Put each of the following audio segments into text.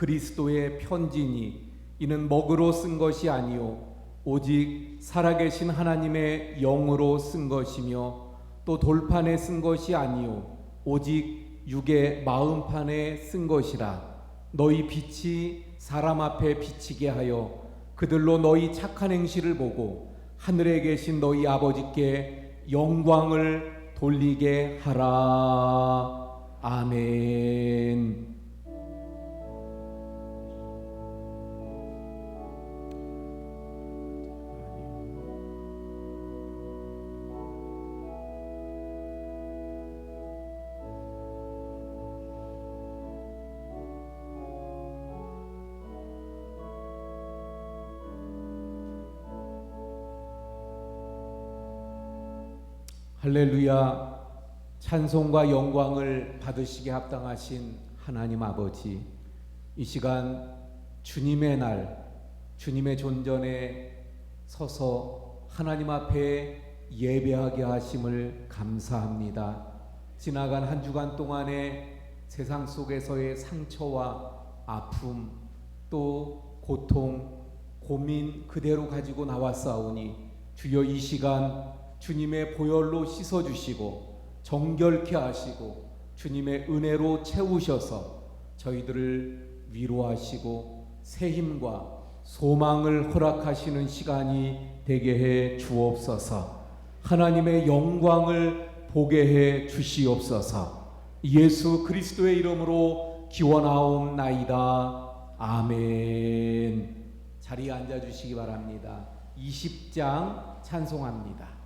그리스도의 편지니 이는 먹으로 쓴 것이 아니요 오직 살아계신 하나님의 영으로 쓴 것이며 또 돌판에 쓴 것이 아니요 오직 육의 마음판에 쓴 것이라. 너희 빛이 사람 앞에 비치게 하여 그들로 너희 착한 행실을 보고 하늘에 계신 너희 아버지께 영광을 돌리게 하라. 아멘. 할렐루야. 찬송과 영광을 받으시기에 합당하신 하나님 아버지, 이 시간 주님의 날, 주님의 존전에 서서 하나님 앞에 예배하게 하심을 감사합니다. 지나간 한 주간 동안에 세상 속에서의 상처와 아픔, 또 고통, 고민 그대로 가지고 나왔사오니 주여 이 시간 주님의 보혈로 씻어주시고 정결케 하시고 주님의 은혜로 채우셔서 저희들을 위로하시고 새 힘과 소망을 허락하시는 시간이 되게 해 주옵소서. 하나님의 영광을 보게 해 주시옵소서. 예수 그리스도의 이름으로 기원하옵나이다. 아멘. 자리에 앉아주시기 바랍니다. 20장 찬송합니다.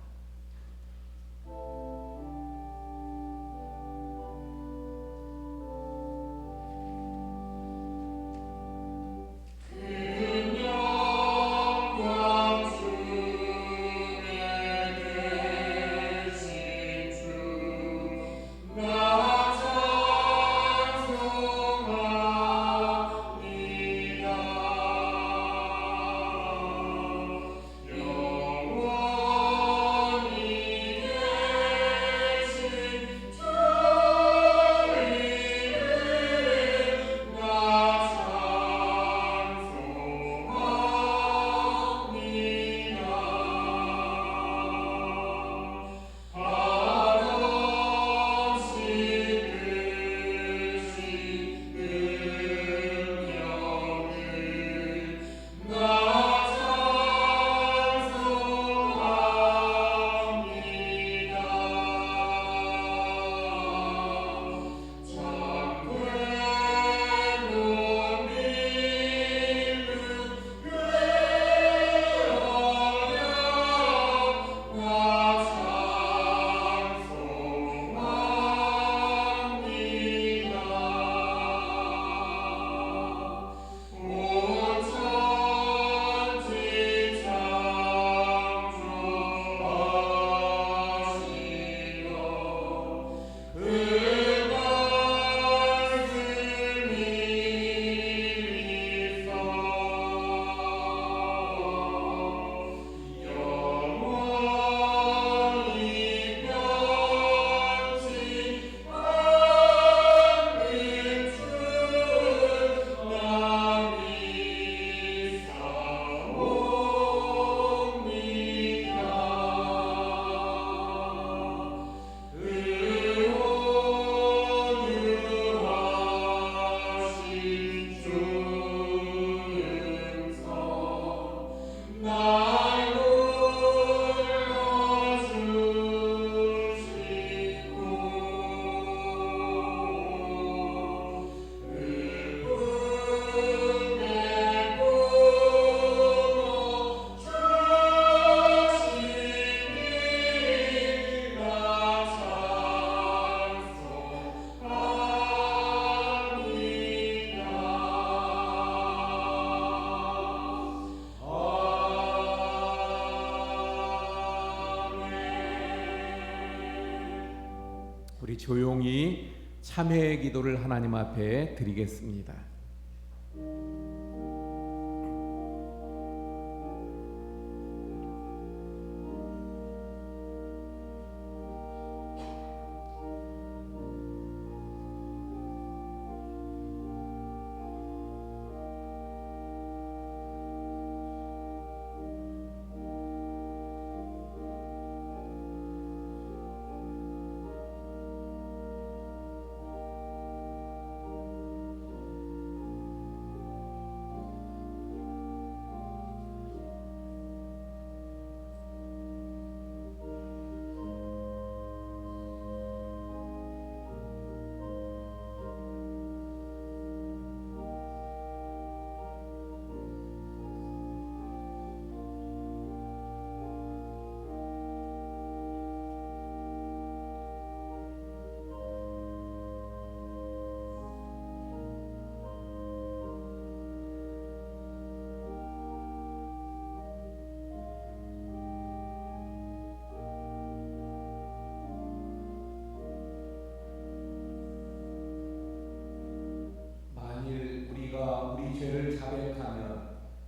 우리 조용히 참회의 기도를 하나님 앞에 드리겠습니다.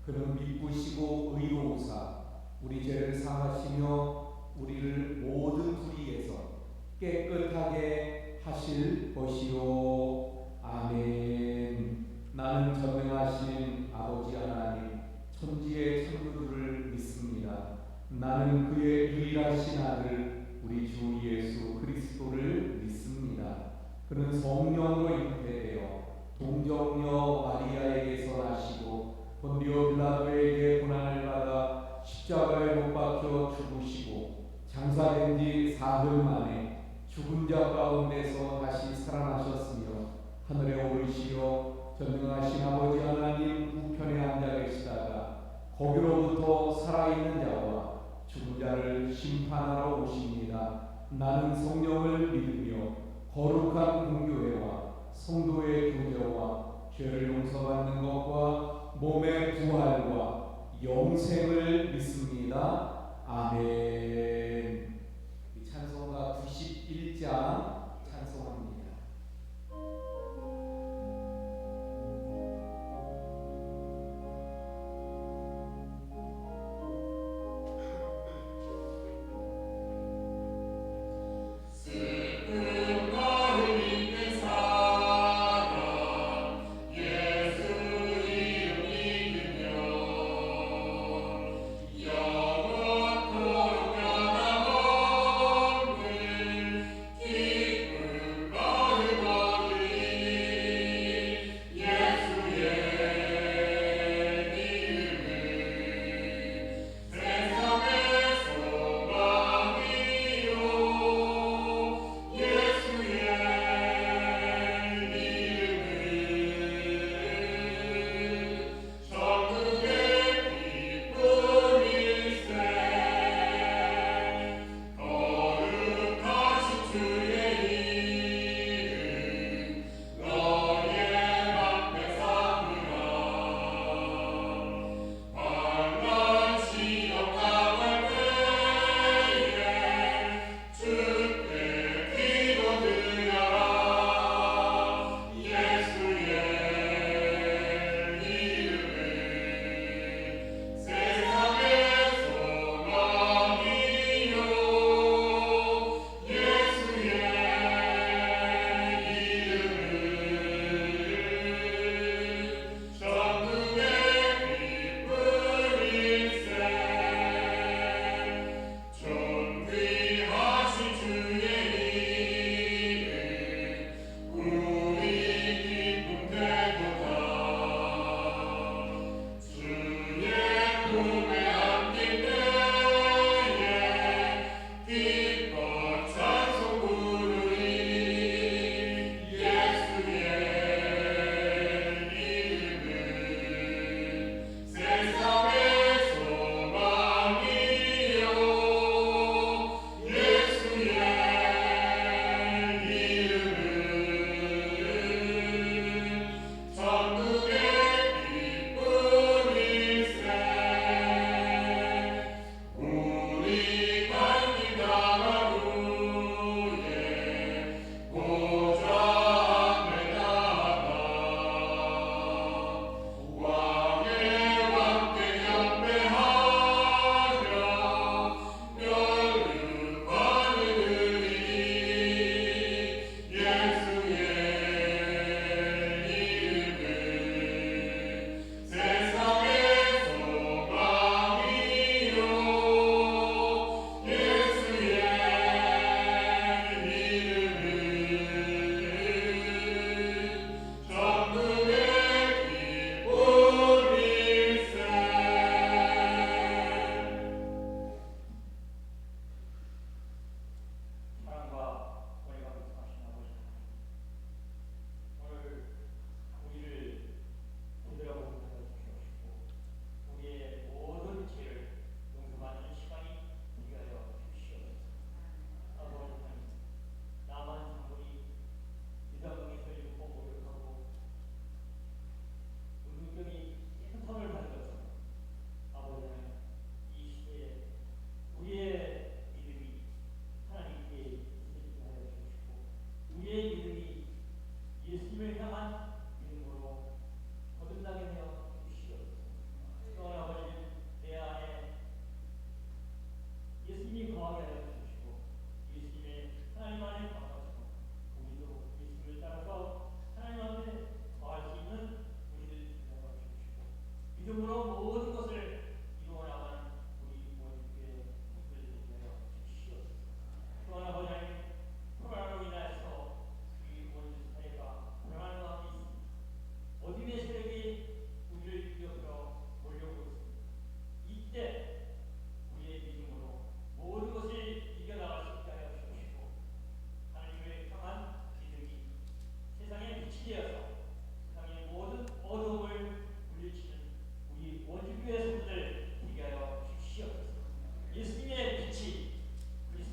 그는 미쁘시고 의로우사 우리 죄를 사하시며 우리를 모든 불의에서 깨끗하게 하실 것이요. 아멘. 나는 전능하신 아버지 하나님 천지의 창조주를 믿습니다. 나는 그의 유일하신 아들 우리 주 예수 그리스도를 믿습니다. 그는 성령으로 잉태되어 동정녀 마리아에게서 나시고 본디오 빌라도에게 고난을 받아 십자가에 못 박혀 죽으시고 장사된 지 사흘 만에 죽은 자 가운데서 다시 살아나셨으며 하늘에 오르시어 전능하신 아버지 하나님 우편에 앉아 계시다가 거기로부터 살아있는 자와 죽은 자를 심판하러 오십니다. 나는 성령을 믿으며 거룩한 공교회와 성도의 교제와 죄를 용서받는 것과 몸의 부활과 영생을 믿습니다. 아멘. 찬송가 91장 찬송합니다. 영원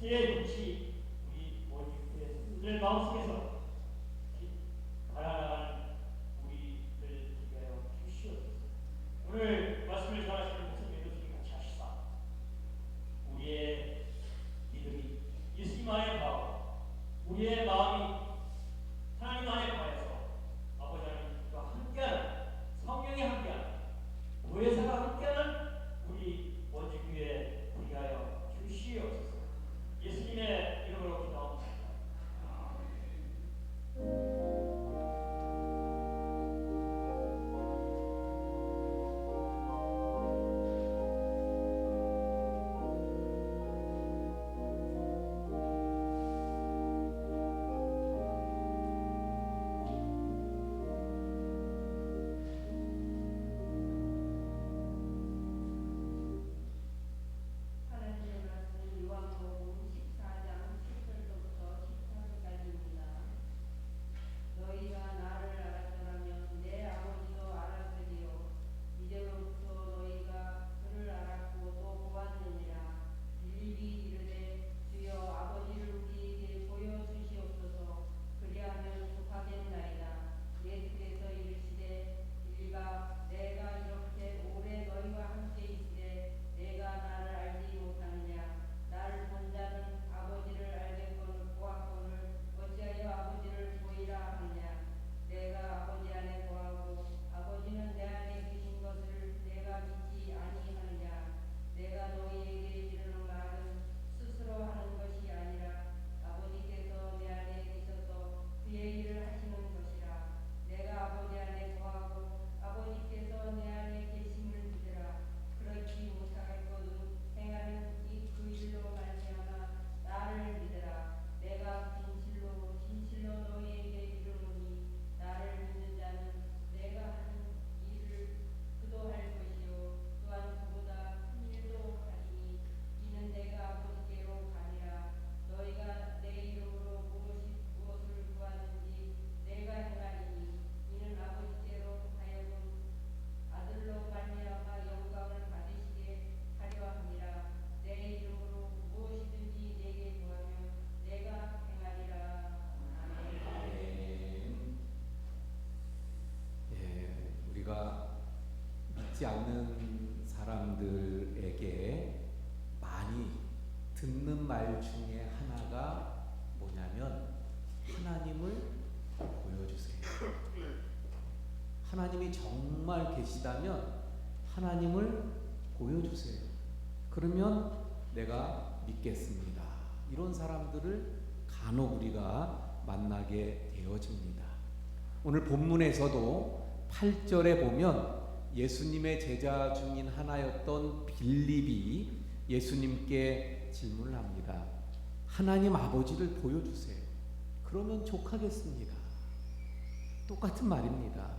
그때의 눈치 우리 원주교회 성도들 마음속에서 가난한 우리들 위하여 주시옵소서. 오늘 말씀을 전하시는 목사님 교수님 같이 하시사 우리의 믿음이 예수님 안에 가고 우리의 마음이 하나님 안에 가해서 아버지 하나님과 함께하는 성령이 함께하는 교회사가 함께하는 우리 원주교회 위하여 주시옵소서. 예수님의 이름으로 기도합니다. 믿지 않는 사람들에게 많이 듣는 말 중에 하나가 뭐냐면 하나님을 보여주세요. 하나님이 정말 계시다면 하나님을 보여주세요. 그러면 내가 믿겠습니다. 이런 사람들을 간혹 우리가 만나게 되어집니다. 오늘 본문에서도 8절에 보면 예수님의 제자 중인 하나였던 빌립이 예수님께 질문을 합니다. 하나님 아버지를 보여주세요. 그러면 족하겠습니다. 똑같은 말입니다.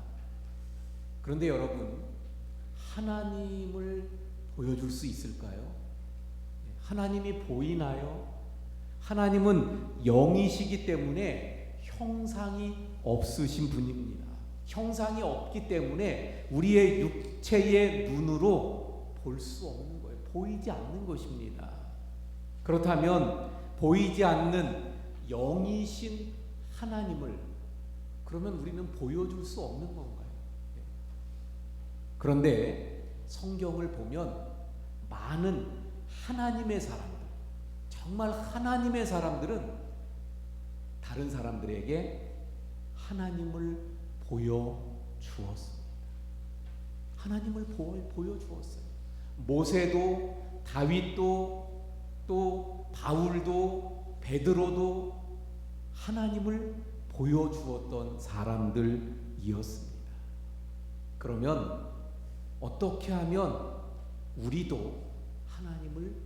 그런데 여러분, 하나님을 보여줄 수 있을까요? 하나님이 보이나요? 하나님은 영이시기 때문에 형상이 없으신 분입니다. 형상이 없기 때문에 우리의 육체의 눈으로 볼 수 없는 거예요. 보이지 않는 것입니다. 그렇다면 보이지 않는 영이신 하나님을 그러면 우리는 보여줄 수 없는 건가요? 그런데 성경을 보면 많은 하나님의 사람들, 정말 하나님의 사람들은 다른 사람들에게 하나님을 보여주었습니다. 하나님을 보여주었어요. 모세도, 다윗도, 또 바울도, 베드로도 하나님을 보여주었던 사람들이었습니다. 그러면 어떻게 하면 우리도 하나님을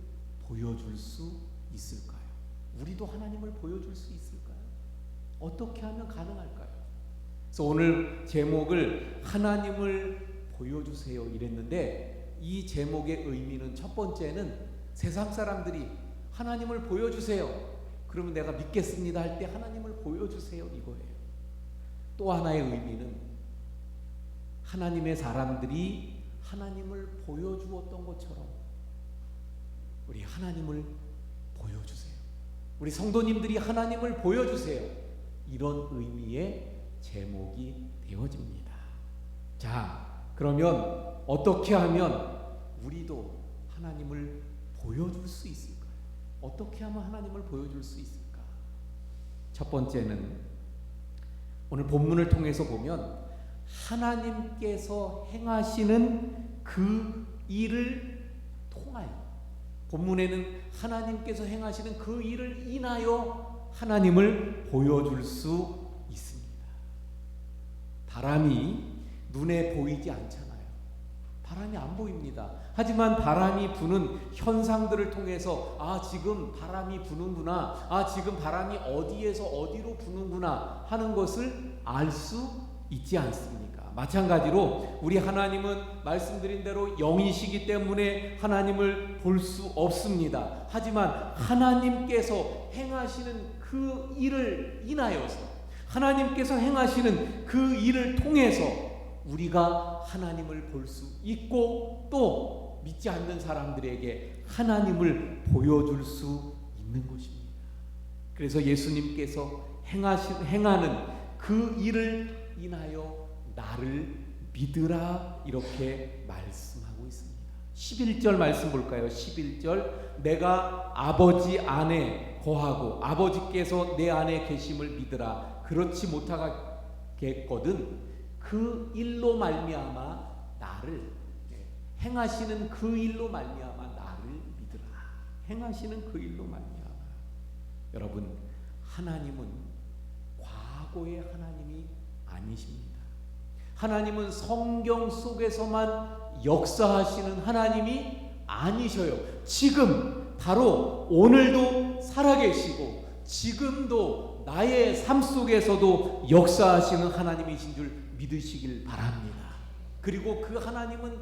보여줄 수 있을까요? 우리도 하나님을 보여줄 수 있을까요? 어떻게 하면 가능할까요? 그래서 오늘 제목을 하나님을 보여주세요 이랬는데, 이 제목의 의미는 첫 번째는 세상 사람들이 하나님을 보여주세요, 그러면 내가 믿겠습니다 할 때 하나님을 보여주세요 이거예요. 또 하나의 의미는 하나님의 사람들이 하나님을 보여주었던 것처럼 우리 하나님을 보여주세요. 우리 성도님들이 하나님을 보여주세요. 이런 의미의 제목이 되어집니다. 자, 그러면 어떻게 하면 우리도 하나님을 보여줄 수 있을까요? 어떻게 하면 하나님을 보여줄 수 있을까? 첫 번째는 오늘 본문을 통해서 보면 하나님께서 행하시는 그 일을 통하여, 본문에는 하나님께서 행하시는 그 일을 인하여 하나님을 보여줄 수 있습니다. 바람이 눈에 보이지 않잖아요. 바람이 안 보입니다. 하지만 바람이 부는 현상들을 통해서 지금 바람이 부는구나, 지금 바람이 어디에서 어디로 부는구나 하는 것을 알 수 있지 않습니까? 마찬가지로 우리 하나님은 말씀드린 대로 영이시기 때문에 하나님을 볼 수 없습니다. 하지만 하나님께서 행하시는 그 일을 인하여서, 하나님께서 행하시는 그 일을 통해서 우리가 하나님을 볼 수 있고, 또 믿지 않는 사람들에게 하나님을 보여줄 수 있는 것입니다. 그래서 예수님께서 행하는 그 일을 인하여 나를 믿으라, 이렇게 말씀하고 있습니다. 11절 말씀 볼까요? 11절, 내가 아버지 안에 거하고 아버지께서 내 안에 계심을 믿으라. 그렇지 못하겠거든 그 일로 말미암아 나를, 행하시는 그 일로 말미암아 나를 믿으라. 행하시는 그 일로 말미암아. 여러분, 하나님은 과거의 하나님이 아니십니다. 하나님은 성경 속에서만 역사하시는 하나님이 아니셔요. 지금 바로 오늘도 살아계시고 지금도 나의 삶 속에서도 역사하시는 하나님이신 줄 믿으시길 바랍니다. 그리고 그 하나님은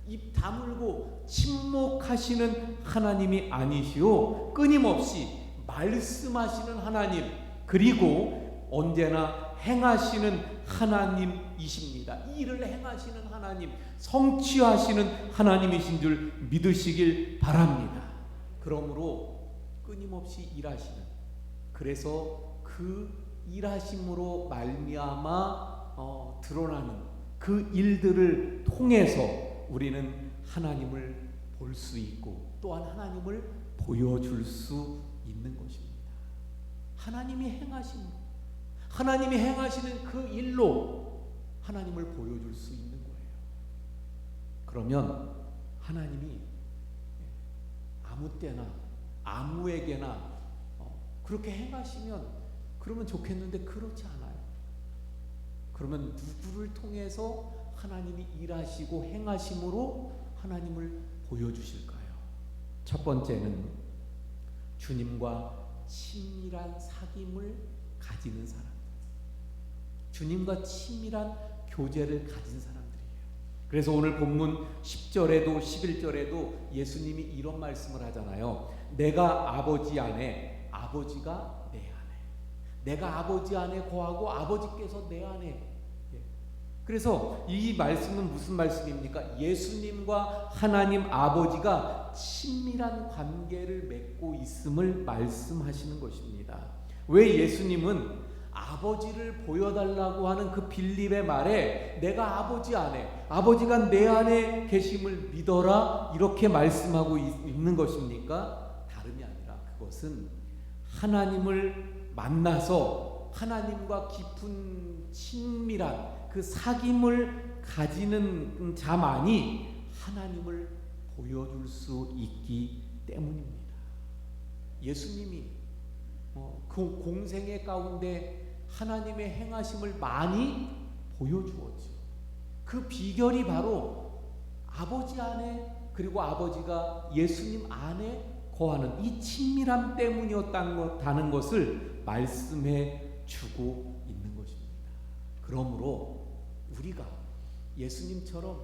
입 다물고 침묵하시는 하나님이 아니시오, 끊임없이 말씀하시는 하나님, 그리고 언제나 행하시는 하나님이십니다. 이 일을 행하시는 하나님, 성취하시는 하나님이신 줄 믿으시길 바랍니다. 그러므로 끊임없이 일하시는, 그래서 그 일하심으로 말미암아 드러나는 그 일들을 통해서 우리는 하나님을 볼 수 있고 또한 하나님을 보여줄 수 있는 것입니다. 하나님이 행하시는 그 일로 하나님을 보여줄 수 있는 거예요. 그러면 하나님이 아무 때나 아무에게나 그렇게 행하시면 그러면 좋겠는데 그렇지 않아요. 그러면 누구를 통해서 하나님이 일하시고 행하심으로 하나님을 보여주실까요? 첫 번째는 주님과 친밀한 사귐을 가지는 사람, 주님과 친밀한 교제를 가진 사람들이에요. 그래서 오늘 본문 10절에도 11절에도 예수님이 이런 말씀을 하잖아요. 내가 아버지 안에, 아버지가 내 안에, 내가 아버지 안에 거하고 아버지께서 내 안에. 그래서 이 말씀은 무슨 말씀입니까? 예수님과 하나님 아버지가 친밀한 관계를 맺고 있음을 말씀하시는 것입니다. 왜 예수님은 아버지를 보여달라고 하는 그 빌립의 말에 내가 아버지 안에, 아버지가 내 안에 계심을 믿어라, 이렇게 말씀하고 있는 것입니까? 다름이 아니라 그것은 하나님을 만나서 하나님과 깊은 친밀한 그 사귐을 가지는 자만이 하나님을 보여줄 수 있기 때문입니다. 예수님이 그 공생애 가운데 하나님의 행하심을 많이 보여주었죠. 그 비결이 바로 아버지 안에, 그리고 아버지가 예수님 안에 거하는 이 친밀함 때문이었다는 것을 말씀해 주고 있는 것입니다. 그러므로 우리가 예수님처럼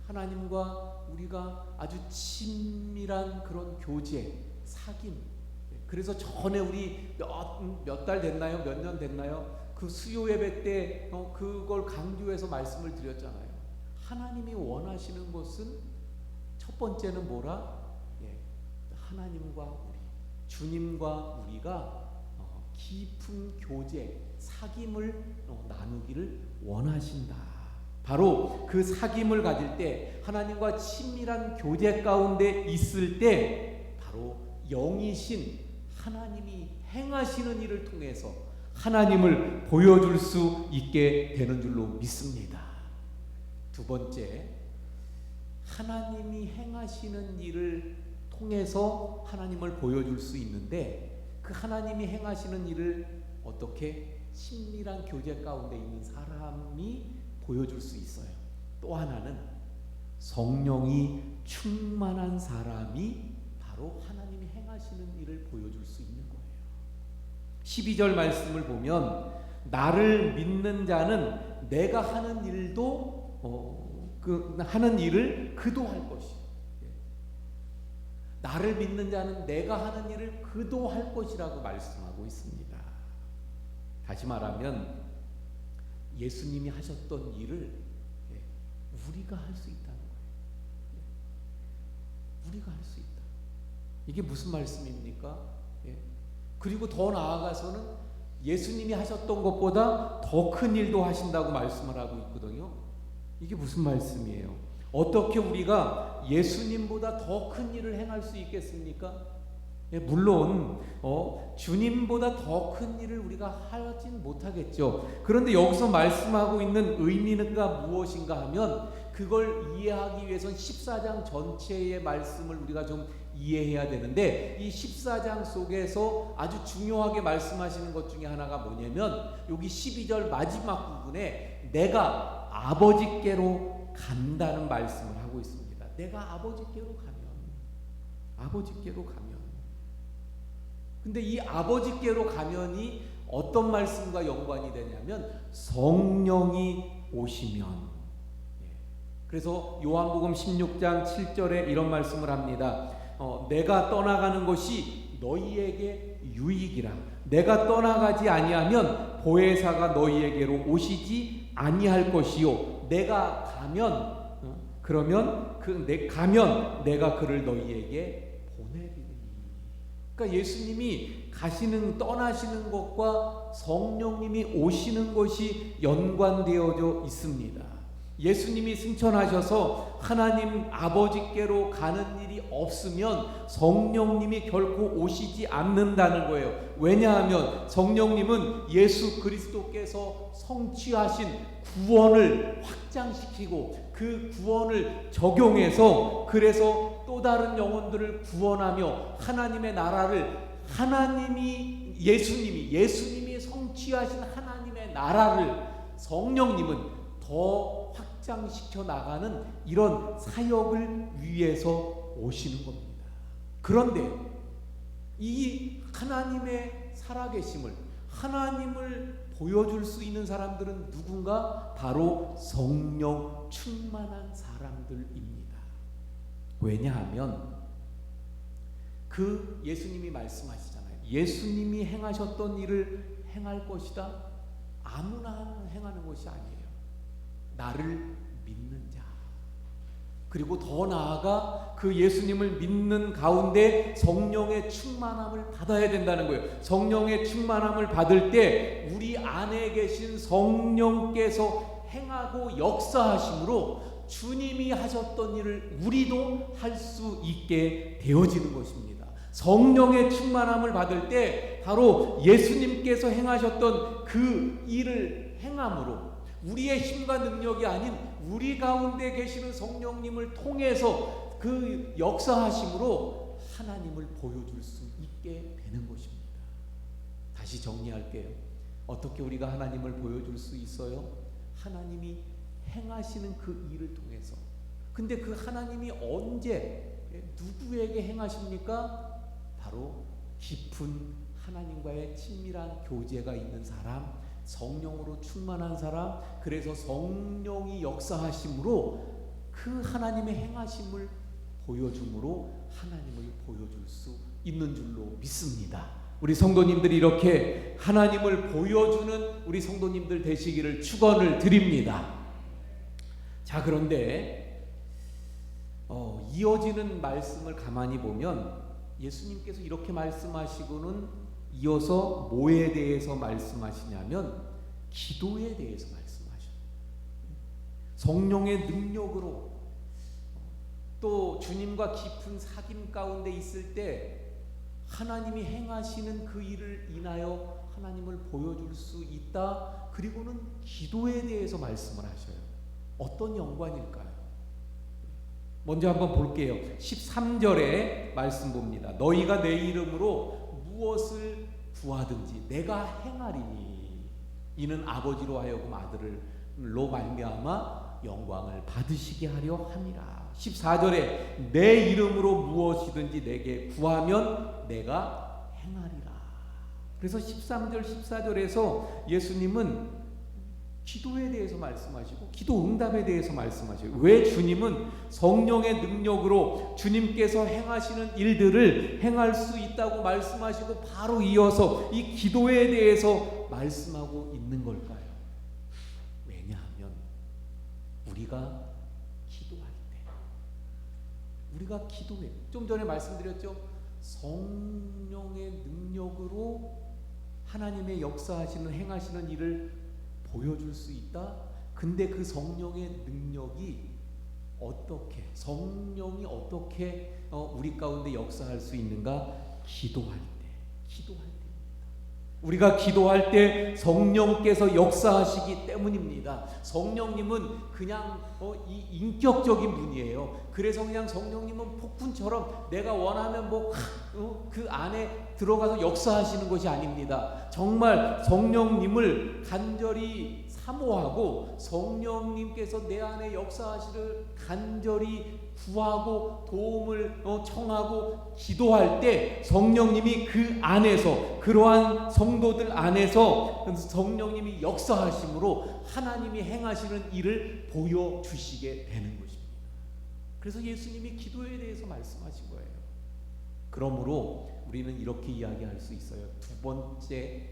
하나님과 우리가 아주 친밀한 그런 교제, 사귐, 그래서 전에 우리 몇 달 됐나요? 몇 년 됐나요? 그 수요 예배 때 그걸 강조해서 말씀을 드렸잖아요. 하나님이 원하시는 것은 첫 번째는 뭐라? 하나님과 우리, 주님과 우리가 깊은 교제, 사귐을 나누기를 원하신다. 바로 그 사귐을 가질 때, 하나님과 친밀한 교제 가운데 있을 때, 바로 영이신 하나님이 행하시는 일을 통해서 하나님을 보여줄 수 있게 되는 줄로 믿습니다. 두 번째, 하나님이 행하시는 일을 통해서 하나님을 보여줄 수 있는데, 그 하나님이 행하시는 일을 어떻게 친밀한 교제 가운데 있는 사람이 보여줄 수 있어요. 또 하나는 성령이 충만한 사람이 바로 하나님이 행하시는 일을 보여줄 수 있는 거예요. 12절 말씀을 보면 나를 믿는 자는 내가 하는 일도 하는 일을 그도 할 것이요. 나를 믿는 자는 내가 하는 일을 그도 할 것이라고 말씀하고 있습니다. 다시 말하면 예수님이 하셨던 일을 우리가 할 수 있다는 거예요. 우리가 할 수 있다. 이게 무슨 말씀입니까? 그리고 더 나아가서는 예수님이 하셨던 것보다 더 큰 일도 하신다고 말씀을 하고 있거든요. 이게 무슨 말씀이에요? 어떻게 우리가 예수님보다 더 큰 일을 행할 수 있겠습니까? 물론 주님보다 더 큰 일을 우리가 하진 못하겠죠. 그런데 여기서 말씀하고 있는 의미가 무엇인가 하면, 그걸 이해하기 위해선 14장 전체의 말씀을 우리가 좀 이해해야 되는데, 이 14장 속에서 아주 중요하게 말씀하시는 것 중에 하나가 뭐냐면, 여기 12절 마지막 부분에 내가 아버지께로 간다는 말씀을 하고 있습니다. 내가 아버지께로 가면. 근데 이 아버지께로 가면이 어떤 말씀과 연관이 되냐면 성령이 오시면. 그래서 요한복음 16장 7절에 이런 말씀을 합니다. 내가 떠나가는 것이 너희에게 유익이라. 내가 떠나가지 아니하면 보혜사가 너희에게로 오시지 아니할 것이요. 내가 가면 그러면 가면 내가 그를 너희에게 보내리니. 그러니까 예수님이 떠나시는 것과 성령님이 오시는 것이 연관되어져 있습니다. 예수님이 승천하셔서 하나님 아버지께로 가는 일이 없으면 성령님이 결코 오시지 않는다는 거예요. 왜냐하면 성령님은 예수 그리스도께서 성취하신 구원을 확장시키고 그 구원을 적용해서, 그래서 또 다른 영혼들을 구원하며 하나님의 나라를, 예수님이 성취하신 하나님의 나라를 성령님은 더 확장시켜 나가는 이런 사역을 위해서 오시는 겁니다. 그런데 이 하나님의 살아계심을, 하나님을 보여줄 수 있는 사람들은 누군가? 바로 성령 충만한 사람들입니다. 왜냐하면 그 예수님이 말씀하시잖아요. 예수님이 행하셨던 일을 행할 것이다. 아무나 행하는 것이 아니에요. 나를 믿는 자. 그리고 더 나아가 그 예수님을 믿는 가운데 성령의 충만함을 받아야 된다는 거예요. 성령의 충만함을 받을 때 우리 안에 계신 성령께서 행하고 역사하심으로 주님이 하셨던 일을 우리도 할 수 있게 되어지는 것입니다. 성령의 충만함을 받을 때 바로 예수님께서 행하셨던 그 일을 행함으로, 우리의 힘과 능력이 아닌 우리 가운데 계시는 성령님을 통해서 그 역사하심으로 하나님을 보여줄 수 있게 되는 것입니다. 다시 정리할게요. 어떻게 우리가 하나님을 보여줄 수 있어요? 하나님이 행하시는 그 일을 통해서. 근데 그 하나님이 언제 누구에게 행하십니까? 바로 깊은 하나님과의 친밀한 교제가 있는 사람, 성령으로 충만한 사람, 그래서 성령이 역사하심으로 그 하나님의 행하심을 보여줌으로 하나님을 보여줄 수 있는 줄로 믿습니다. 우리 성도님들이 이렇게 하나님을 보여주는 우리 성도님들 되시기를 축원을 드립니다. 자, 그런데 이어지는 말씀을 가만히 보면 예수님께서 이렇게 말씀하시고는 이어서 뭐에 대해서 말씀하시냐면 기도에 대해서 말씀하셔요. 성령의 능력으로 또 주님과 깊은 사귐 가운데 있을 때 하나님이 행하시는 그 일을 인하여 하나님을 보여줄 수 있다. 그리고는 기도에 대해서 말씀을 하셔요. 어떤 연관일까요? 먼저 한번 볼게요. 13절에 말씀 봅니다. 너희가 내 이름으로 무엇을 구하든지 내가 행하리니 이는 아버지로 하여금 아들로 말미암아 영광을 받으시게 하려 함이라. 14절에 내 이름으로 무엇이든지 내게 구하면 내가 행하리라. 그래서 13절 14절에서 예수님은 기도에 대해서 말씀하시고 기도 응답에 대해서 말씀하셔요. 왜 주님은 성령의 능력으로 주님께서 행하시는 일들을 행할 수 있다고 말씀하시고 바로 이어서 이 기도에 대해서 말씀하고 있는 걸까요? 왜냐하면 우리가 기도해. 좀 전에 말씀드렸죠. 성령의 능력으로 하나님의 역사하시는 행하시는 일을 보여줄 수 있다. 근데 그 성령의 능력이 성령이 어떻게 우리 가운데 역사할 수 있는가? 기도할 때입니다. 우리가 기도할 때 성령께서 역사하시기 때문입니다. 성령님은 그냥 이 인격적인 분이에요. 그래서 그냥 성령님은 폭풍처럼 내가 원하면 그 안에 들어가서 역사하시는 것이 아닙니다. 정말 성령님을 간절히 사모하고 성령님께서 내 안에 역사하시를 간절히 구하고 도움을 청하고 기도할 때 성령님이 그 안에서 그러한 성도들 안에서 성령님이 역사하심으로 하나님이 행하시는 일을 보여주시게 되는 것입니다. 그래서 예수님이 기도에 대해서 말씀하신 거예요. 그러므로 우리는 이렇게 이야기할 수 있어요. 두 번째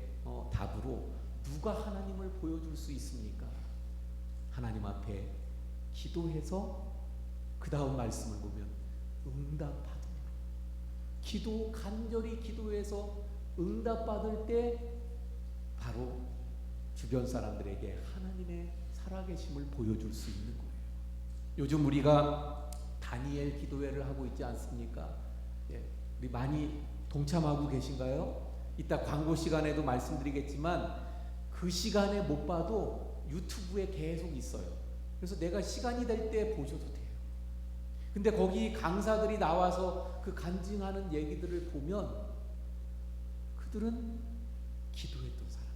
답으로 누가 하나님을 보여줄 수 있습니까? 하나님 앞에 기도해서 그 다음 말씀을 보면 응답받음으로 간절히 기도해서 응답받을 때 바로 주변 사람들에게 하나님의 살아계심을 보여줄 수 있는 거예요. 요즘 우리가 다니엘 기도회를 하고 있지 않습니까? 우리 많이 동참하고 계신가요? 이따 광고 시간에도 말씀드리겠지만 그 시간에 못 봐도 유튜브에 계속 있어요. 그래서 내가 시간이 될 때 보셔도 돼요. 근데 거기 강사들이 나와서 그 간증하는 얘기들을 보면 그들은 기도했던 사람,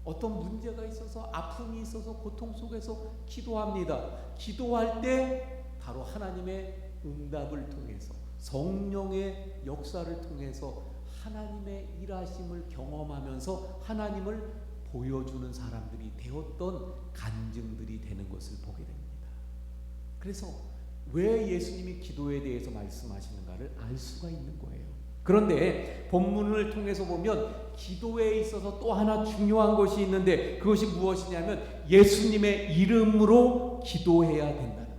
어떤 문제가 있어서 아픔이 있어서 고통 속에서 기도합니다. 기도할 때 바로 하나님의 응답을 통해서 성령의 역사를 통해서 하나님의 일하심을 경험하면서 하나님을 보여주는 사람들이 되었던 간증들이 되는 것을 보게 됩니다. 그래서 왜 예수님이 기도에 대해서 말씀하시는가를 알 수가 있는 거예요. 그런데 본문을 통해서 보면 기도에 있어서 또 하나 중요한 것이 있는데 그것이 무엇이냐면 예수님의 이름으로 기도해야 된다는 거예요.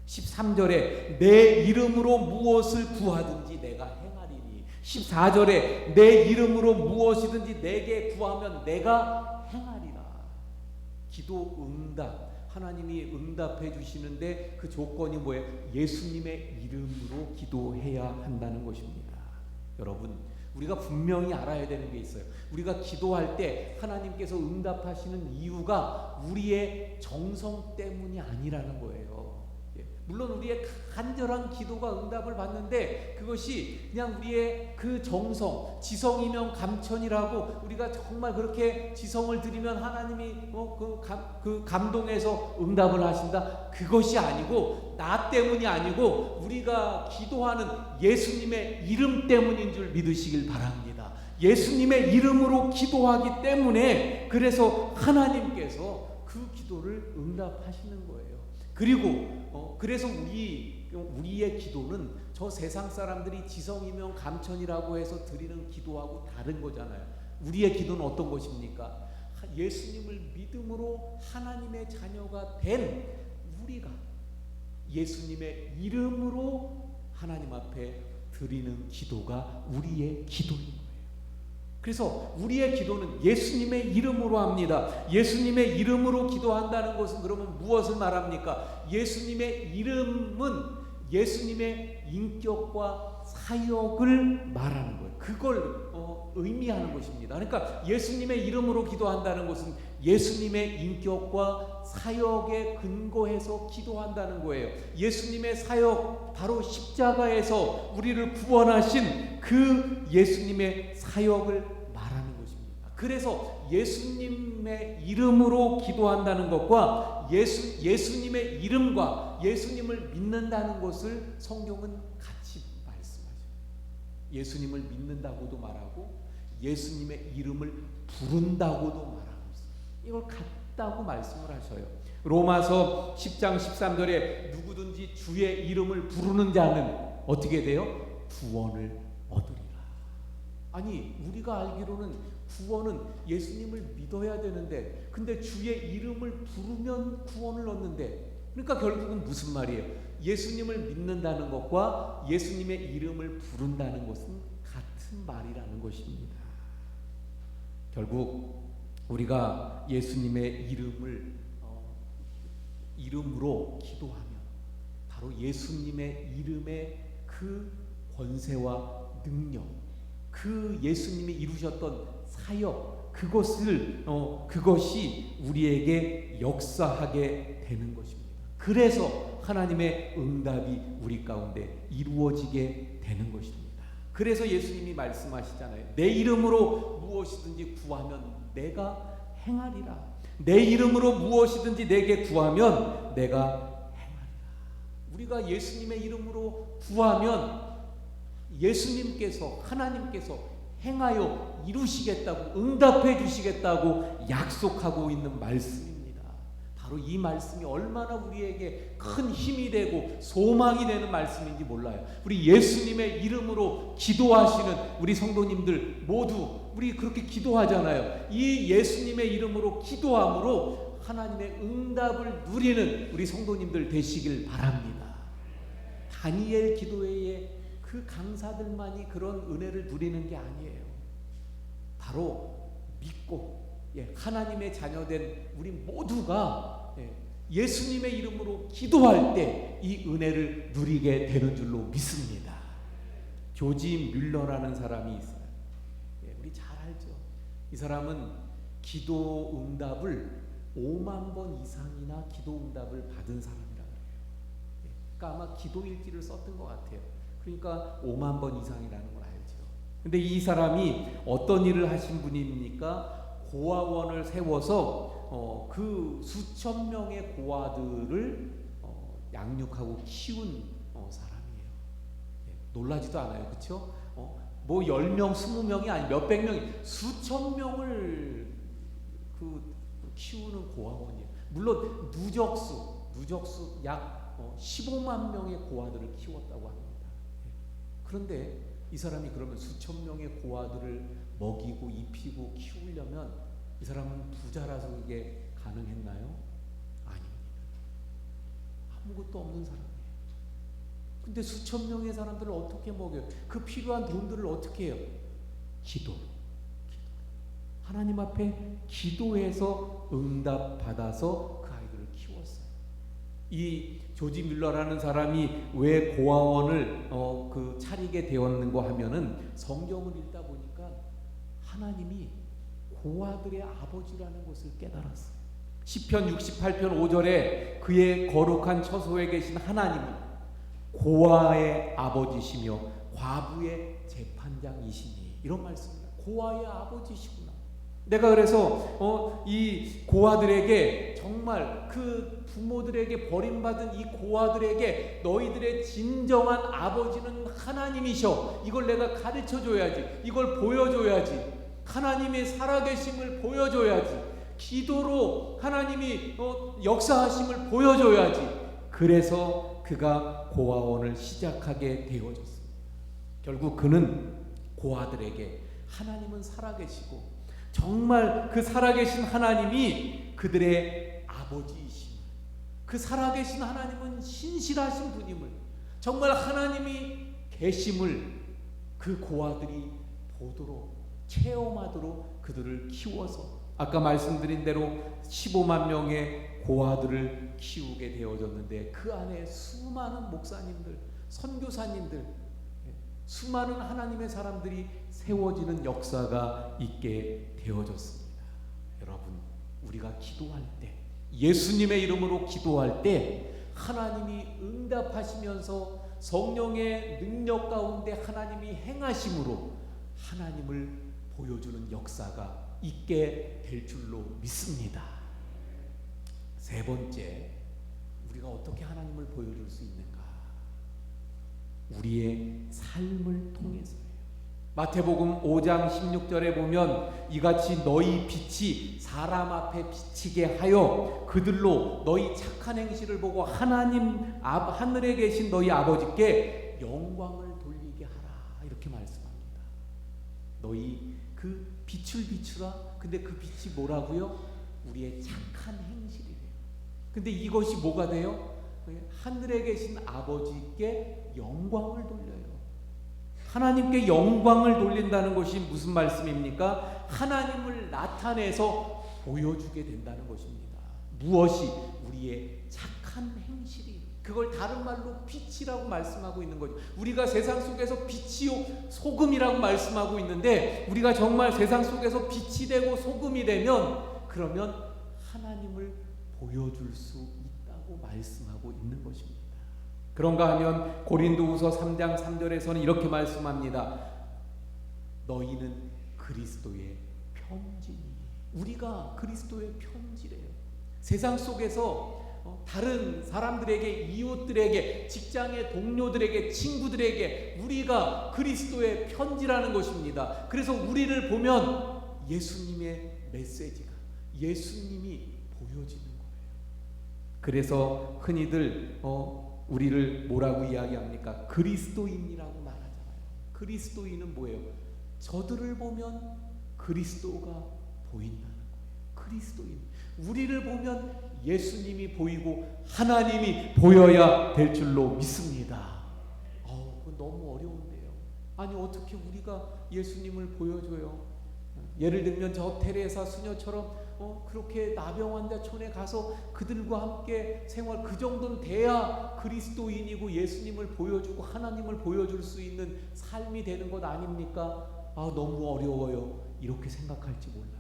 13절에 내 이름으로 무엇을 구하든지 내가 행하리니, 14절에 내 이름으로 무엇이든지 내게 구하면 내가 행하리라. 기도 응답, 하나님이 응답해 주시는데 그 조건이 뭐예요? 예수님의 이름으로 기도해야 한다는 것입니다. 여러분, 우리가 분명히 알아야 되는 게 있어요. 우리가 기도할 때 하나님께서 응답하시는 이유가 우리의 정성 때문이 아니라는 거예요. 물론 우리의 간절한 기도가 응답을 받는데 그것이 그냥 우리의 그 정성, 지성이면 감천이라고 우리가 정말 그렇게 지성을 드리면 하나님이 그 감동해서 응답을 하신다. 그것이 아니고, 나 때문이 아니고 우리가 기도하는 예수님의 이름 때문인 줄 믿으시길 바랍니다. 예수님의 이름으로 기도하기 때문에 그래서 하나님께서 그 기도를 응답하시는 거예요. 그리고 그래서 우리의 기도는 저 세상 사람들이 지성이면 감천이라고 해서 드리는 기도하고 다른 거잖아요. 우리의 기도는 어떤 것입니까? 예수님을 믿음으로 하나님의 자녀가 된 우리가 예수님의 이름으로 하나님 앞에 드리는 기도가 우리의 기도인 거예요. 그래서 우리의 기도는 예수님의 이름으로 합니다. 예수님의 이름으로 기도한다는 것은 그러면 무엇을 말합니까? 예수님의 이름은 예수님의 인격과 사역을 말하는 거예요. 그걸 의미하는 것입니다. 그러니까 예수님의 이름으로 기도한다는 것은 예수님의 인격과 사역에 근거해서 기도한다는 거예요. 예수님의 사역, 바로 십자가에서 우리를 구원하신 그 예수님의 사역을 말하는 것입니다. 그래서 예수님의 이름으로 기도한다는 것과 예수님의 이름과 예수님을 믿는다는 것을 성경은 같이 말씀하죠. 예수님을 믿는다고도 말하고 예수님의 이름을 부른다고도 말하고 있어요. 이걸 같다고 말씀을 하셔요. 로마서 10장 13절에 누구든지 주의 이름을 부르는 자는 어떻게 돼요? 구원을 얻으리라. 아니, 우리가 알기로는 구원은 예수님을 믿어야 되는데, 근데 주의 이름을 부르면 구원을 얻는데, 그러니까 결국은 무슨 말이에요? 예수님을 믿는다는 것과 예수님의 이름을 부른다는 것은 같은 말이라는 것입니다. 결국 우리가 예수님의 이름으로 기도하면 바로 예수님의 이름의 그 권세와 능력, 그 예수님이 이루셨던 사역, 그것이 우리에게 역사하게 되는 것입니다. 그래서 하나님의 응답이 우리 가운데 이루어지게 되는 것입니다. 그래서 예수님이 말씀하시잖아요. 내 이름으로 무엇이든지 구하면 내가 행하리라. 내 이름으로 무엇이든지 내게 구하면 내가 행하리라. 우리가 예수님의 이름으로 구하면 예수님께서, 하나님께서 행하여 이루시겠다고, 응답해 주시겠다고 약속하고 있는 말씀입니다. 바로 이 말씀이 얼마나 우리에게 큰 힘이 되고 소망이 되는 말씀인지 몰라요. 우리 예수님의 이름으로 기도하시는 우리 성도님들 모두 우리 그렇게 기도하잖아요. 이 예수님의 이름으로 기도함으로 하나님의 응답을 누리는 우리 성도님들 되시길 바랍니다. 다니엘 기도회의 그 강사들만이 그런 은혜를 누리는 게 아니에요. 바로 믿고 하나님의 자녀된 우리 모두가 예수님의 이름으로 기도할 때 이 은혜를 누리게 되는 줄로 믿습니다. 조지 뮬러라는 사람이 있어요. 우리 잘 알죠. 이 사람은 기도 응답을 5만 번 이상이나 기도 응답을 받은 사람이라고 해요. 그러니까 아마 기도 일기를 썼던 것 같아요. 그러니까 5만 번 이상이라는 걸 알죠. 근데 이 사람이 어떤 일을 하신 분입니까? 고아원을 세워서 그 수천 명의 고아들을 양육하고 키운 사람이에요. 놀라지도 않아요, 그렇죠? 뭐 10명, 20명이 아니 몇백 명이 수천 명을 키우는 고아원이에요. 물론 누적수 약 15만 명의 고아들을 키웠다고 합니다. 그런데 이 사람이 그러면 수천 명의 고아들을 먹이고 입히고 키우려면 이 사람은 부자라서 이게 가능했나요? 아닙니다. 아무것도 없는 사람이에요. 근데 수천 명의 사람들을 어떻게 먹여요? 그 필요한 돈들을 어떻게 해요? 기도. 하나님 앞에 기도해서 응답받아서 그 아이들을 키웠어요. 이 조지 뮬러라는 사람이 왜 고아원을 차리게 되었는가 하면은 성경을 읽다 보니까 하나님이 고아들의 아버지라는 것을 깨달았어요. 시편 68편 5절에 그의 거룩한 처소에 계신 하나님은 고아의 아버지시며 과부의 재판장이시니, 이런 말씀입니다. 고아의 아버지시구나. 내가 그래서 이 고아들에게, 정말 그 부모들에게 버림받은 이 고아들에게 너희들의 진정한 아버지는 하나님이셔, 이걸 내가 가르쳐줘야지, 이걸 보여줘야지, 하나님의 살아계심을 보여줘야지, 기도로 하나님이 역사하심을 보여줘야지. 그래서 그가 고아원을 시작하게 되어졌습니다. 결국 그는 고아들에게 하나님은 살아계시고 정말 그 살아계신 하나님이 그들의 아버지이심을, 그 살아계신 하나님은 신실하신 분임을, 정말 하나님이 계심을 그 고아들이 보도록 체험하도록 그들을 키워서 아까 말씀드린 대로 15만 명의 고아들을 키우게 되어졌는데 그 안에 수많은 목사님들, 선교사님들, 수많은 하나님의 사람들이 세워지는 역사가 있게 되어졌습니다. 여러분, 우리가 기도할 때, 예수님의 이름으로 기도할 때 하나님이 응답하시면서 성령의 능력 가운데 하나님이 행하심으로 하나님을 보여주는 역사가 있게 될 줄로 믿습니다. 세 번째, 우리가 어떻게 하나님을 보여줄 수 있는가? 우리의 삶을 통해서예요. 마태복음 5장 16절에 보면 이같이 너희 빛이 사람 앞에 비치게 하여 그들로 너희 착한 행실을 보고 하늘에 계신 너희 아버지께 영광을 돌리게 하라, 이렇게 말씀합니다. 너희 그 빛을 비추라. 근데 그 빛이 뭐라고요? 우리의 착한 행실이래요. 근데 이것이 뭐가 돼요? 하늘에 계신 아버지께 영광을 돌려요. 하나님께 영광을 돌린다는 것이 무슨 말씀입니까? 하나님을 나타내서 보여주게 된다는 것입니다. 무엇이? 우리의 착한 행실이. 그걸 다른 말로 빛이라고 말씀하고 있는 거죠. 우리가 세상 속에서 빛이요 소금이라고 말씀하고 있는데, 우리가 정말 세상 속에서 빛이 되고 소금이 되면 그러면 하나님을 보여줄 수 있다고 말씀하고 있는 것입니다. 그런가 하면 고린도후서 3장 3절에서는 이렇게 말씀합니다. 너희는 그리스도의 편지니. 우리가 그리스도의 편지래요. 세상 속에서 다른 사람들에게, 이웃들에게, 직장의 동료들에게, 친구들에게 우리가 그리스도의 편지라는 것입니다. 그래서 우리를 보면 예수님의 메시지가, 예수님이 보여지는 거예요. 그래서 흔히들 우리를 뭐라고 이야기합니까? 그리스도인이라고 말하잖아요. 그리스도인은 뭐예요? 저들을 보면 그리스도가 보인다는 거예요. 그리스도인. 우리를 보면 예수님이 보이고 하나님이 보여야 될 줄로 믿습니다. 그건 너무 어려운데요. 아니, 어떻게 우리가 예수님을 보여줘요? 예를 들면 저 테레사 수녀처럼 그렇게 나병환자촌에 가서 그들과 함께 생활, 그 정도는 돼야 그리스도인이고 예수님을 보여주고 하나님을 보여줄 수 있는 삶이 되는 것 아닙니까? 너무 어려워요. 이렇게 생각할지 몰라요.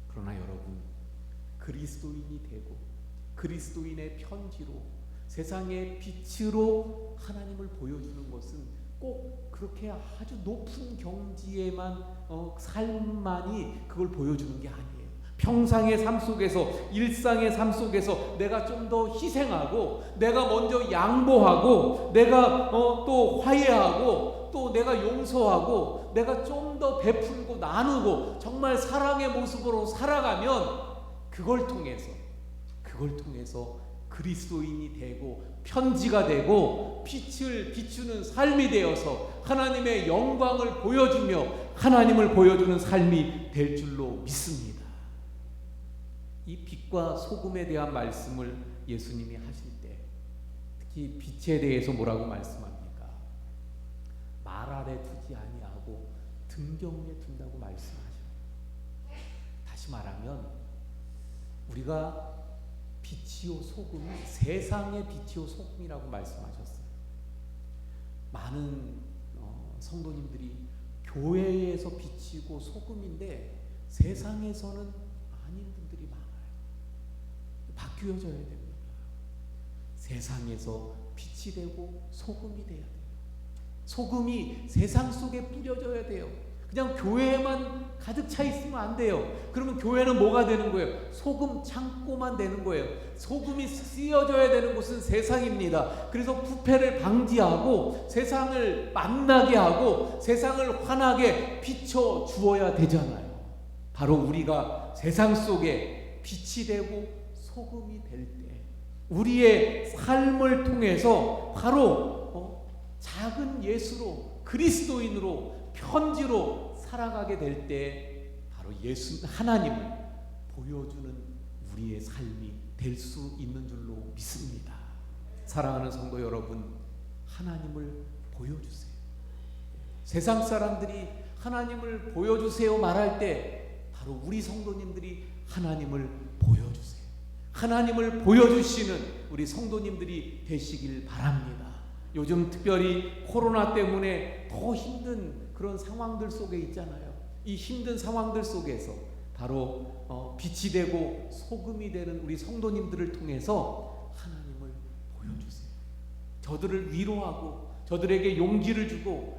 그러나 여러분, 그리스도인이 되고 그리스도인의 편지로 세상의 빛으로 하나님을 보여주는 것은 꼭 그렇게 아주 높은 경지에만 삶만이 그걸 보여주는 게 아니에요. 평상의 삶 속에서, 일상의 삶 속에서 내가 좀 더 희생하고, 내가 먼저 양보하고, 내가 또 화해하고, 또 내가 용서하고, 내가 좀 더 베풀고 나누고 정말 사랑의 모습으로 살아가면 그걸 통해서 그리스도인이 되고 편지가 되고 빛을 비추는 삶이 되어서 하나님의 영광을 보여주며 하나님을 보여주는 삶이 될 줄로 믿습니다. 이 빛과 소금에 대한 말씀을 예수님이 하실 때 특히 빛에 대해서 뭐라고 말씀합니까? 말 아래 두지 아니하고 등경에 둔다고 말씀하셔요. 다시 말하면 우리가 빛이요 소금이, 세상의 빛이요 소금이라고 말씀하셨어요. 많은 성도님들이 교회에서 빛이고 소금인데 세상에서는 아닌 분들이 많아요. 바뀌어져야 됩니다. 세상에서 빛이 되고 소금이 돼야 돼요. 소금이 세상 속에 뿌려져야 돼요. 그냥 교회에만 가득 차 있으면 안 돼요. 그러면 교회는 뭐가 되는 거예요? 소금 창고만 되는 거예요. 소금이 쓰여져야 되는 곳은 세상입니다. 그래서 부패를 방지하고 세상을 만나게 하고 세상을 환하게 비춰 주어야 되잖아요. 바로 우리가 세상 속에 빛이 되고 소금이 될 때 우리의 삶을 통해서 바로 작은 예수로, 그리스도인으로, 편지로 살아가게 될 때 바로 하나님을 보여주는 우리의 삶이 될 수 있는 줄로 믿습니다. 사랑하는 성도 여러분, 하나님을 보여주세요. 세상 사람들이 하나님을 보여주세요 말할 때 바로 우리 성도님들이 하나님을 보여주세요. 하나님을 보여주시는 우리 성도님들이 되시길 바랍니다. 요즘 특별히 코로나 때문에 더 힘든 그런 상황들 속에 있잖아요. 이 힘든 상황들 속에서 바로 빛이 되고 소금이 되는 우리 성도님들을 통해서 하나님을 보여주세요. 저들을 위로하고 저들에게 용기를 주고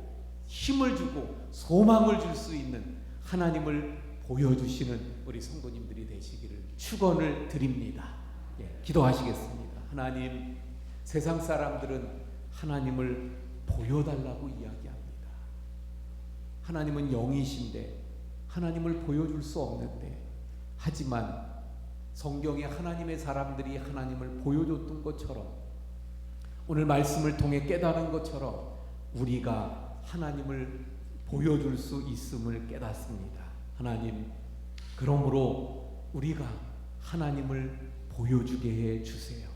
힘을 주고 소망을 줄 수 있는 하나님을 보여주시는 우리 성도님들이 되시기를 축원을 드립니다. 기도하시겠습니다. 하나님, 세상 사람들은 하나님을 보여달라고 이야기합니다. 하나님은 영이신데 하나님을 보여줄 수 없는데, 하지만 성경에 하나님의 사람들이 하나님을 보여줬던 것처럼 오늘 말씀을 통해 깨달은 것처럼 우리가 하나님을 보여줄 수 있음을 깨닫습니다. 하나님, 그러므로 우리가 하나님을 보여주게 해 주세요.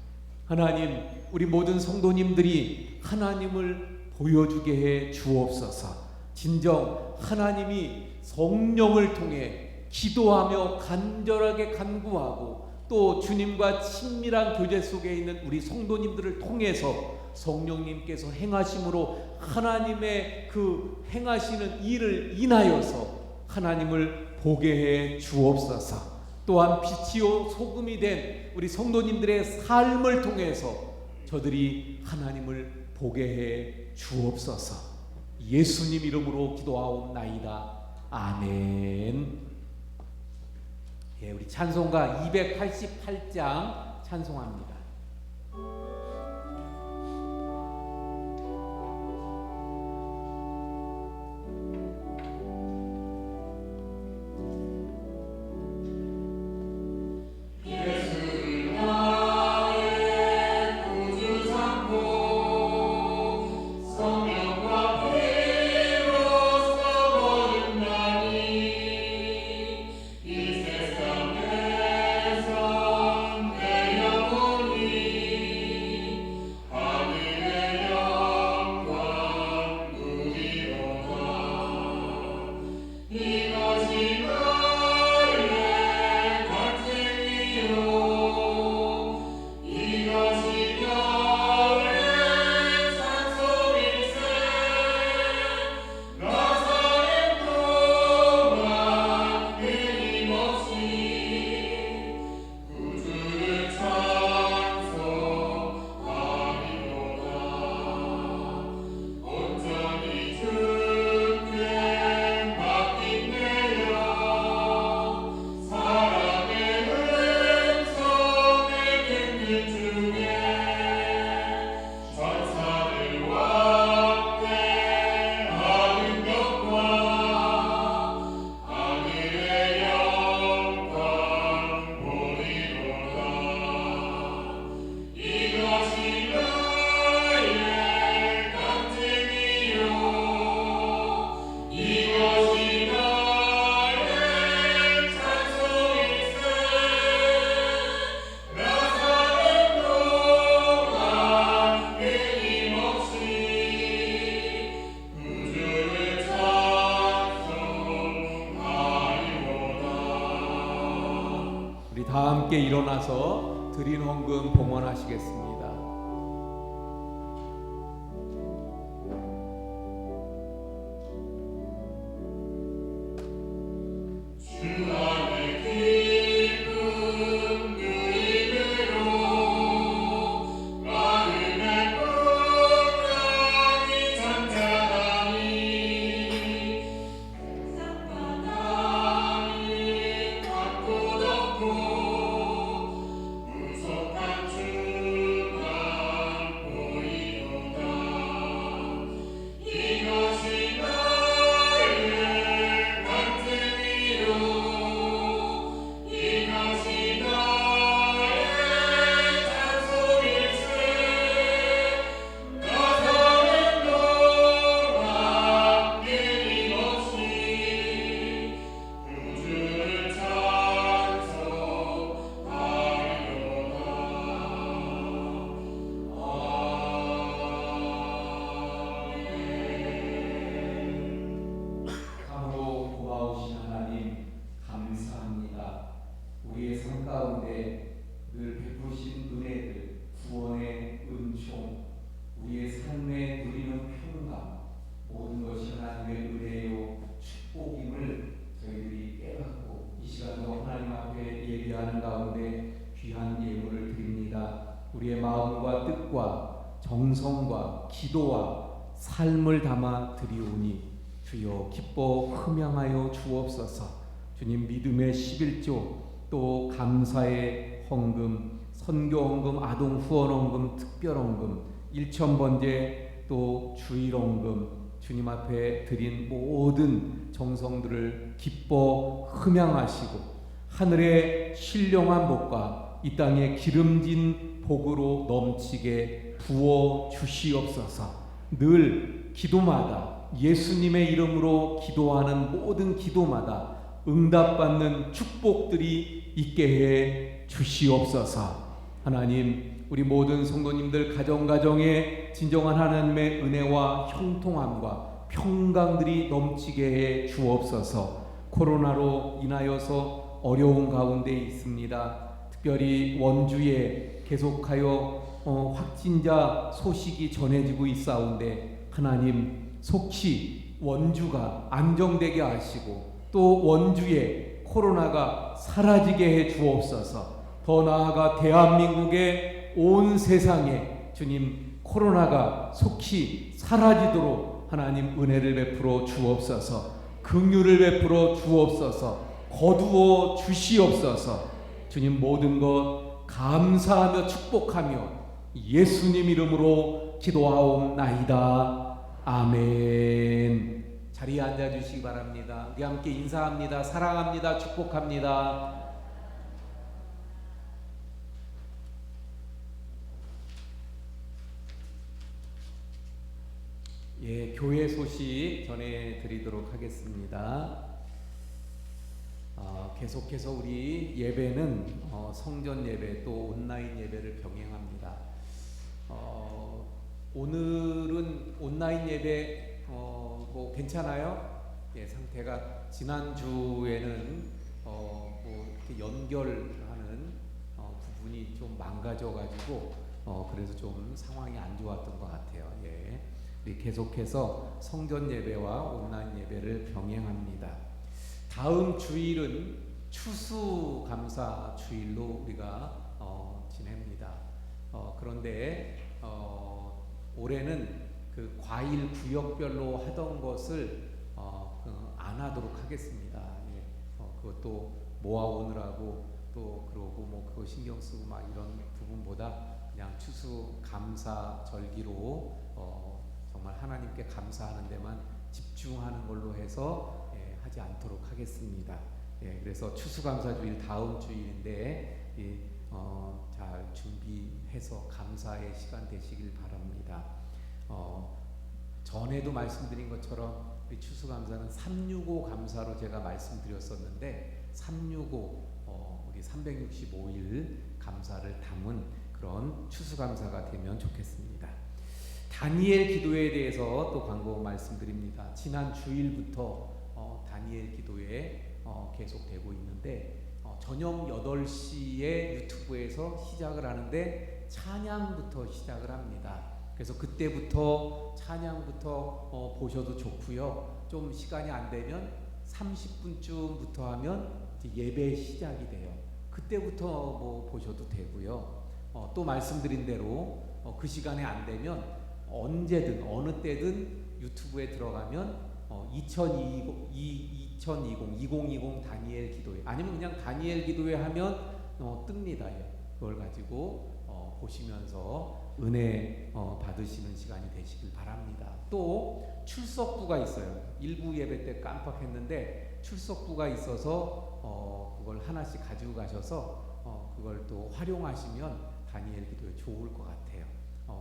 하나님, 우리 모든 성도님들이 하나님을 보여주게 해 주옵소서. 진정 하나님이 성령을 통해 기도하며 간절하게 간구하고 또 주님과 친밀한 교제 속에 있는 우리 성도님들을 통해서 성령님께서 행하심으로 하나님의 그 행하시는 일을 인하여서 하나님을 보게 해 주옵소서. 또한 빛이요 소금이 된 우리 성도님들의 삶을 통해서 저들이 하나님을 보게 해 주옵소서. 예수님 이름으로 기도하옵나이다. 아멘. 우리 찬송가 288장 찬송합니다. 다 함께 일어나서 드린 헌금 봉헌하시겠습니다. 무속한 주 정성과 기도와 삶을 담아 드리오니 주여 기뻐 흠양하여 주옵소서. 주님 믿음의 11조 또 감사의 헌금, 선교 헌금, 아동 후원 헌금, 특별 헌금, 1,000번제 또 주일 헌금 주님 앞에 드린 모든 정성들을 기뻐 흠양하시고 하늘의 신령한 복과 이 땅의 기름진 복으로 넘치게 부어 주시옵소서. 늘 기도마다 예수님의 이름으로 기도하는 모든 기도마다 응답받는 축복들이 있게 해 주시옵소서. 하나님, 우리 모든 성도님들 가정가정에 진정한 하나님의 은혜와 형통함과 평강들이 넘치게 해 주옵소서. 코로나로 인하여서 어려운 가운데 있습니다. 특별히 원주에 계속하여 확진자 소식이 전해지고 있사온데 하나님 속히 원주가 안정되게 하시고 또 원주에 코로나가 사라지게 해 주옵소서. 더 나아가 대한민국의 온 세상에 주님 코로나가 속히 사라지도록 하나님 은혜를 베풀어 주옵소서. 긍휼을 베풀어 주옵소서. 거두어 주시옵소서. 주님 모든 것 감사하며 축복하며 예수님 이름으로 기도하옵나이다. 아멘. 자리에 앉아주시기 바랍니다. 우리 함께 인사합니다. 사랑합니다. 축복합니다. 예, 교회 소식 전해드리도록 하겠습니다. 계속해서 우리 예배는 성전 예배 또 온라인 예배를 병행합니다. 오늘은 온라인 예배 뭐 괜찮아요? 예, 상태가 지난주에는 뭐 이렇게 연결하는 부분이 좀 망가져가지고 그래서 좀 상황이 안 좋았던 것 같아요. 예. 계속해서 성전 예배와 온라인 예배를 병행합니다. 다음 주일은 추수감사 주일로 우리가 지냅니다. 그런데 올해는 그 과일 구역별로 하던 것을 안 하도록 하겠습니다. 예. 그것도 모아오느라고 또 그러고 뭐 그거 신경 쓰고 막 이런 부분보다 그냥 추수감사 절기로 정말 하나님께 감사하는 데만 집중하는 걸로 해서 하지 않도록 하겠습니다. 예, 그래서 추수감사주일 다음 주일인데 잘 준비해서 감사의 시간 되시길 바랍니다. 전에도 말씀드린 것처럼 우리 추수감사는 365 감사로 제가 말씀드렸었는데 365 우리 365일 감사를 담은 그런 추수감사가 되면 좋겠습니다. 다니엘 기도에 대해서 또 광고 말씀드립니다. 지난 주일부터 다니엘 기도에 계속되고 있는데 저녁 8시에 유튜브에서 시작을 하는데 찬양부터 시작을 합니다. 그래서 그때부터 찬양부터 보셔도 좋고요. 좀 시간이 안 되면 30분쯤부터 하면 이제 예배 시작이 돼요. 그때부터 뭐 보셔도 되고요. 또 말씀드린 대로 그 시간에 안 되면 언제든 어느 때든 유튜브에 들어가면 2020 다니엘 기도회 아니면 그냥 다니엘 기도회 하면 뜹니다. 그걸 가지고 보시면서 은혜 받으시는 시간이 되시길 바랍니다. 또 출석부가 있어요. 일부 예배 때 깜빡했는데 출석부가 있어서 그걸 하나씩 가지고 가셔서 그걸 또 활용하시면 다니엘 기도에 좋을 것 같아요.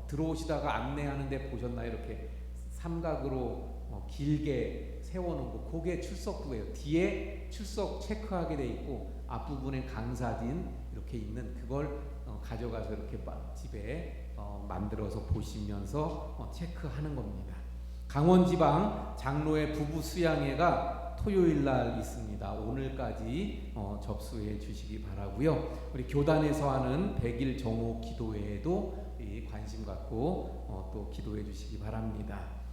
들어오시다가 안내하는데 보셨나요? 이렇게 삼각으로 길게 세워놓은 거, 그게 출석부예요. 뒤에 출석 체크하게 돼 있고 앞부분에 강사진 이렇게 있는 그걸 가져가서 이렇게 집에 만들어서 보시면서 체크하는 겁니다. 강원지방 장로회 부부 수양회가 토요일 날 있습니다. 오늘까지 접수해 주시기 바라고요. 우리 교단에서 하는 100일 정오 기도회에도 관심 갖고 또 기도해 주시기 바랍니다.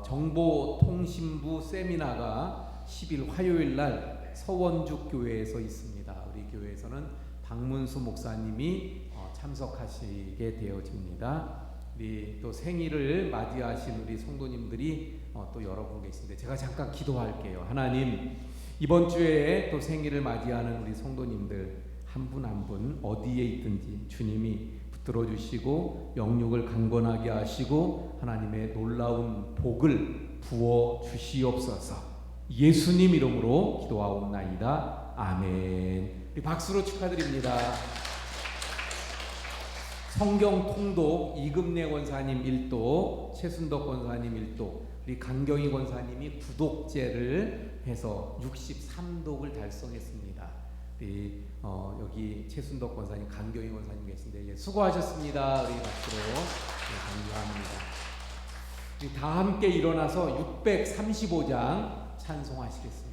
정보통신부 세미나가 10일 화요일 날 서원죽 교회에서 있습니다. 우리 교회에서는 박문수 목사님이 참석하시게 되어집니다. 우리 또 생일을 맞이하신 우리 성도님들이 또 여러 분 계신데 제가 잠깐 기도할게요. 하나님, 이번 주에 또 생일을 맞이하는 우리 성도님들 한 분 한 분 어디에 있든지 주님이 붙들어 주시고 영육을 강건하게 하시고 하나님의 놀라운 복을 부어 주시옵소서. 예수님 이름으로 기도하옵나이다. 아멘. 우리 박수로 축하드립니다. 성경 통독 이금래 권사님 1도, 최순덕 권사님 1도, 우리 강경희 권사님이 구독제를 해서 63독을 달성했습니다. 우리 여기 최순덕 권사님, 강경희 권사님 계신데 수고하셨습니다. 우리 박수로 강조합니다. 우리 다 함께 일어나서 635장 찬송하시겠습니다.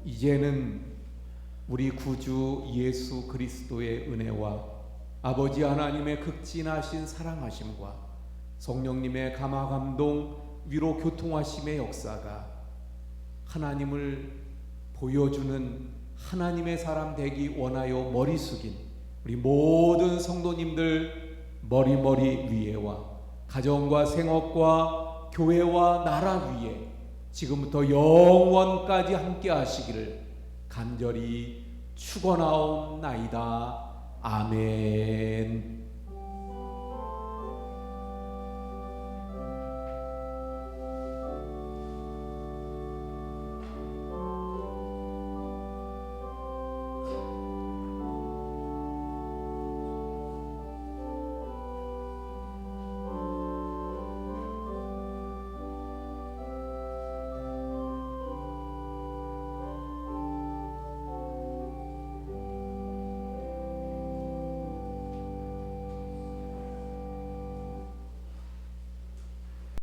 이제는 우리 구주 예수 그리스도의 은혜와 아버지 하나님의 극진하신 사랑하심과 성령님의 감화감동 위로 교통하심의 역사가 하나님을 보여주는 하나님의 사람 되기 원하여 머리 숙인 우리 모든 성도님들 머리 위에와 가정과 생업과 교회와 나라 위에 지금부터 영원까지 함께 하시기를 간절히 축원하옵나이다. 아멘.